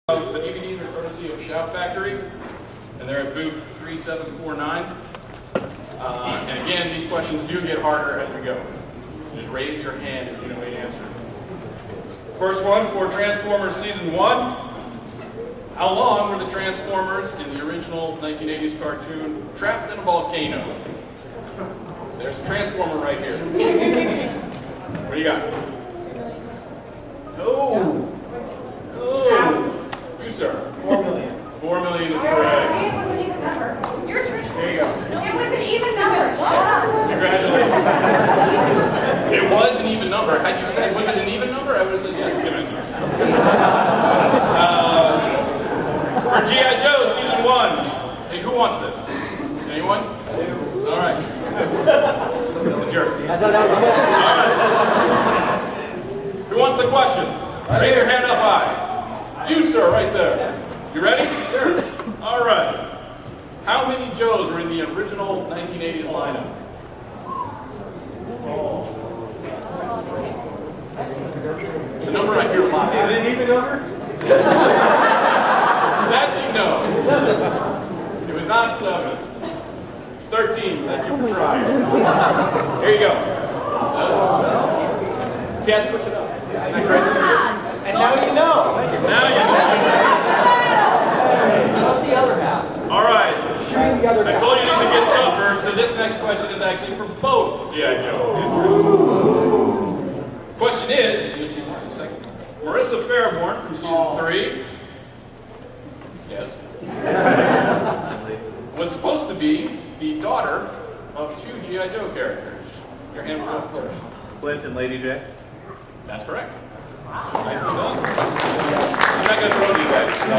The DVDs are courtesy of Shout Factory, and they're at booth 3749. And again, these questions do get harder as we go. Just raise your hand if you know the answer. First one for Transformers Season 1. How long were the Transformers in the original 1980s cartoon trapped in a volcano? There's a Transformer right here. What do you got? Oh! Oh! You, sir. 4 million. 4 million is correct. It was an even number. You're Trish. There you go. It was an even number. Congratulations. It was an even number. Had you said, was it an even number? I would have said yes. Give it to you. For G.I. Joe Season 1. Hey, who wants this? Anyone? All right. The jerk. I thought that was All right. Who wants the question? Raise your hand up high. You, sir, right there. You ready? Sure. All right. How many Joes were in the original 1980s lineup? The number I hear a lot. Is it an even number? Sadly, no. It was not 7. 13. Thank you for trying. Here you go. See, I switch it up. And now you know. Now you know. What's the other half? All right. Show me the other I half. told you these would get tougher, so this next question is actually for both G.I. Joe. Question is, you'll see more in a second. Marissa Fairborn from Season 3, yes, was supposed to be the daughter of 2 G.I. Joe characters. Your hand was up first. Clint and Lady J. That's correct. Nicely done. I'm not going to throw these at you.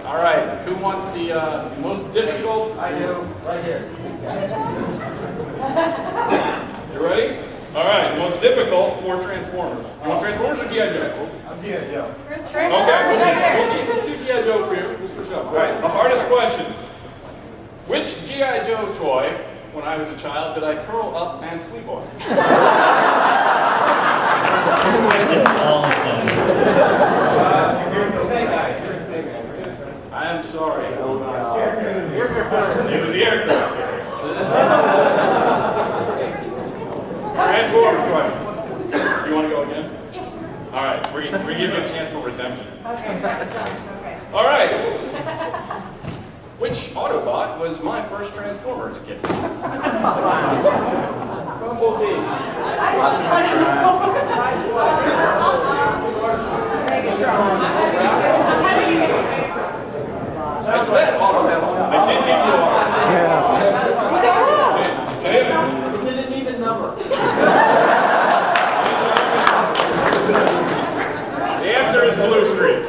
All right. Who wants the most difficult? I do. Right here. You ready? All right. Most difficult for Transformers. You want Transformers or G.I. Joe? I'm G.I. Joe. Okay. We'll do G.I. Joe for you. We'll switch up. All right. The hardest question. Which G.I. Joe toy, when I was a child, did I curl up and sleep on? You're a snake guy. You're a snake guy. I am sorry. It was the aircraft carrier. Transformers question. You want to go again? All right. We're giving you a chance for redemption. Okay. All right. Which Autobot was my first Transformer as a kid? Bumblebee. I said Autobot. I did give you Autobot. Is it an even number? The answer is Blue Streak.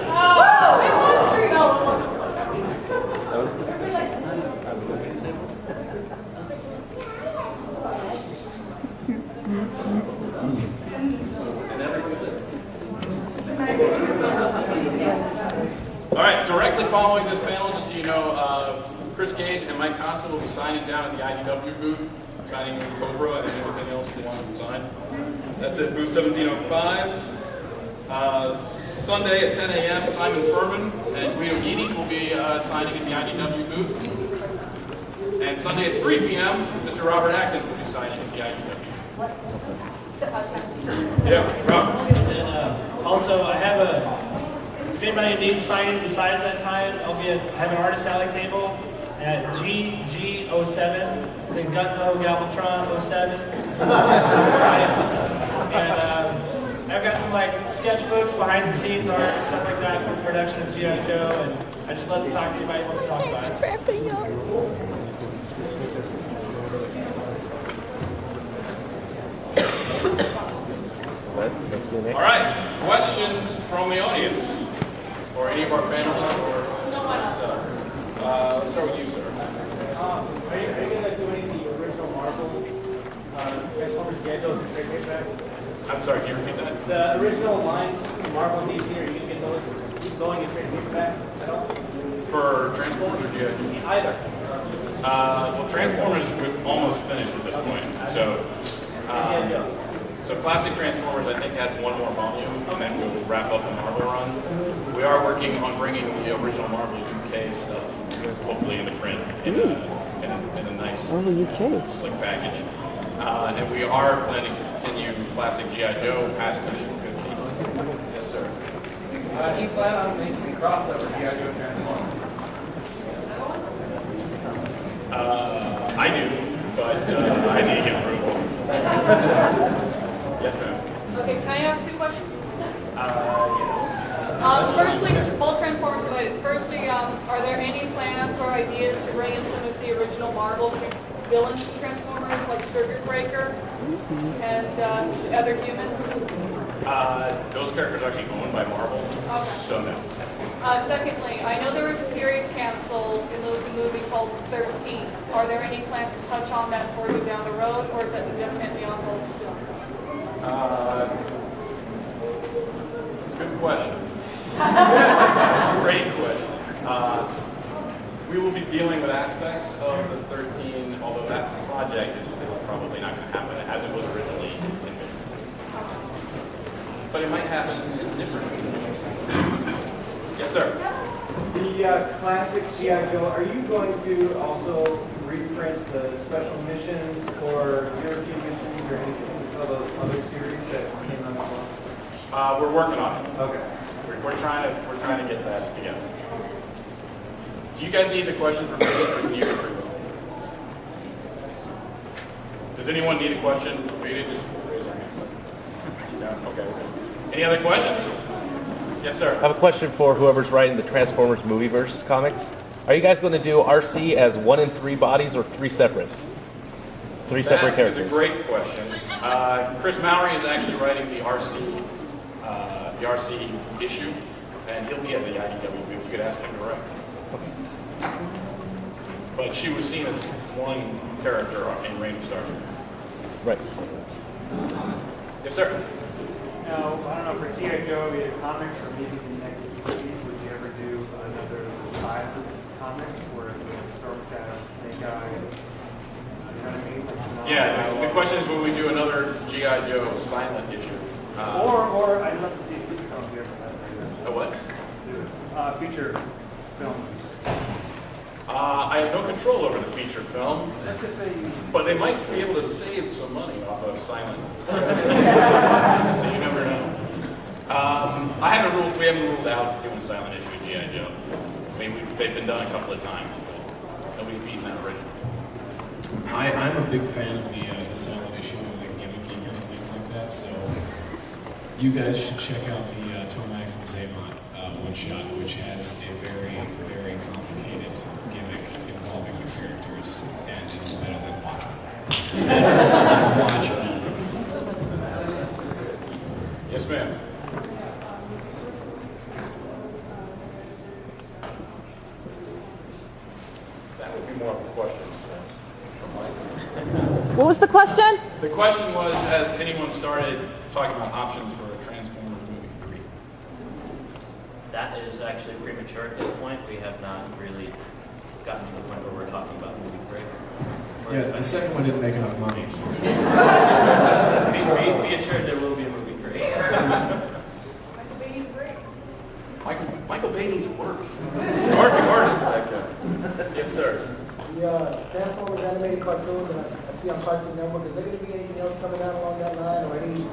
All right, directly following this panel, just so you know, Chris Gage and Mike Costa will be signing down at the IDW booth, signing Cobra and everything else you want to sign. That's at booth 1705. Sunday at 10 a.m., Simon Furman and Guido Guidi will be signing in the IDW booth. And Sunday at 3 p.m., Mr. Robert Atkins will be signing in the IDW. Yeah, Robert. And also, I have if anybody needs signing besides that time, I have an artist alley table at GG07. It's in Gun-Ho, Galvatron 07. And I've got some sketchbooks, behind the scenes art, and stuff like that from production of G.I. Joe, and I just love to talk to anybody who wants to talk about it. All right, questions from the audience, or any of our panelists, or let's start with you, sir. Are you going to do any of the original Marvel Transformers G.I. Joes and trade paperbacks? I'm sorry, can you repeat that? The original line, Marvel and DC, are you going to get those keep going and trade paperback at all? For Transformers or G.I. Either. Well, Transformers we've almost finished at this point, so G.I. Joe. So So Classic Transformers, I think, has one more volume, and then we'll wrap up the Marvel run. We are working on bringing the original Marvel UK stuff, hopefully into print, in a nice, slick package. And we are planning to continue Classic G.I. Joe past issue 50. Yes, sir. Do you plan on making a crossover G.I. Joe Transformers? I do, but I need to get approval. Yes, ma'am. Okay, can I ask 2 questions? Yes. Firstly, both Transformers related. Firstly, are there any plans or ideas to bring in some of the original Marvel villains to Transformers, like Circuit Breaker and other humans? Those characters are actually owned by Marvel, so no. Secondly, I know there was a series canceled in the movie called 13. Are there any plans to touch on that for you down the road, or is that definitely on hold still? Good question. Great question. We will be dealing with aspects of the 13, although that project is probably not going to happen as it was originally envisioned. But it might happen in different conditions. Yes, sir. The classic G.I. Joe, are you going to also reprint the special missions or European missions or anything of those other series that came on the book? We're working on it. Okay. We're trying to get that together. Do you guys need the questions repeated, or can you repeat them? Does anyone need a question repeated? Just raise your hand. No? Okay. Any other questions? Yes, sir. I have a question for whoever's writing the Transformers Movieverse comics. Are you guys going to do RC as 1 in 3 bodies or 3 separates? 3 separate characters. That's a great question. Chris Mowry is actually writing the RC issue, and he'll be at the IDW booth. You could ask him to write. But she was seen as one character in Reign of Stars. Right. Yes, sir. Now, I don't know, for G.I. Joe, either comics or maybe the next series, would you ever do another 5 comic where it's like Storm Shadow, Snake Eyes, you know what I mean? Yeah, the question is, will we do another G.I. Joe silent issue? Or I'd love to see a feature film if you ever had A what? feature film. I have no control over the feature film, Let's just say but they might be able to save some money off of silent. So you never know. We haven't ruled out doing a silent issue of G.I. Joe. I mean, they've been done a couple of times, but nobody's beaten that original. I'm a big fan of the silent issue and the gimmicky kind of things like that, so you guys should check out the Tomax and Zaymont one-shot, which has a very, very complicated gimmick involving the characters, and it's better than Watchmen. Watchmen. Yes, ma'am. That would be more of a question. What was the question? The question was, has anyone started talking about options for a Transformers movie 3? That is actually premature at this point. We have not really gotten to the point where we're talking about movie 3. Yeah, the second one didn't make enough money, so. Be assured there will be a movie 3. Michael Bay needs work. Starving artist, that guy. Yes, sir. The Transformers animated cartoons, and I see on Cartoon Network, is there going to be anything else coming down along that line, or any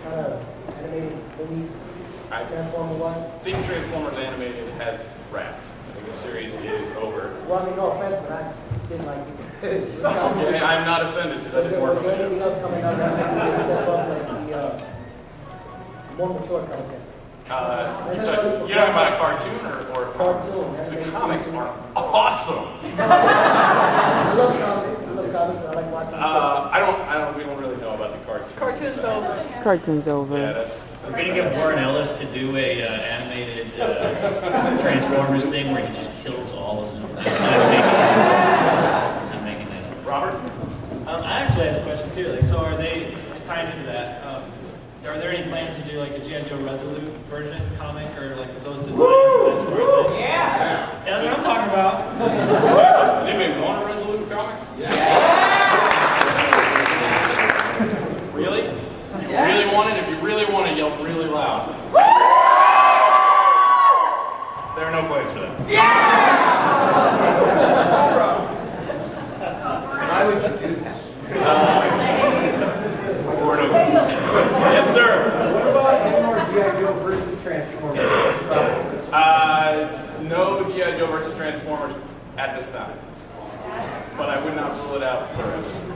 kind of animated movies, Transformer-wise? I think Transformers Animated has wrapped. I think the series is over. Well, I mean, no offense, but I didn't like it. Yeah, I'm not offended because I didn't work on Is there the anything show. else coming down that line, step up, like the more mature content? You're talking about a cartoon or Cartoon. the comics are awesome. I love comics, I like watching We don't really know about the cartoon. Cartoon's over. Cartoon's over. Yeah, that's. We're going to get Warren Ellis to do a animated Transformers thing where he just kills all of them. I'm making that up. Robert? I actually have a question too. Like, so are they tying into that? Are there any plans to do like a G.I. Joe Resolute version comic or like those designs? Yeah, that's what I'm talking about. Does anybody want a Resolute comic? Yeah. Really? at this time. But I would not rule it out forever.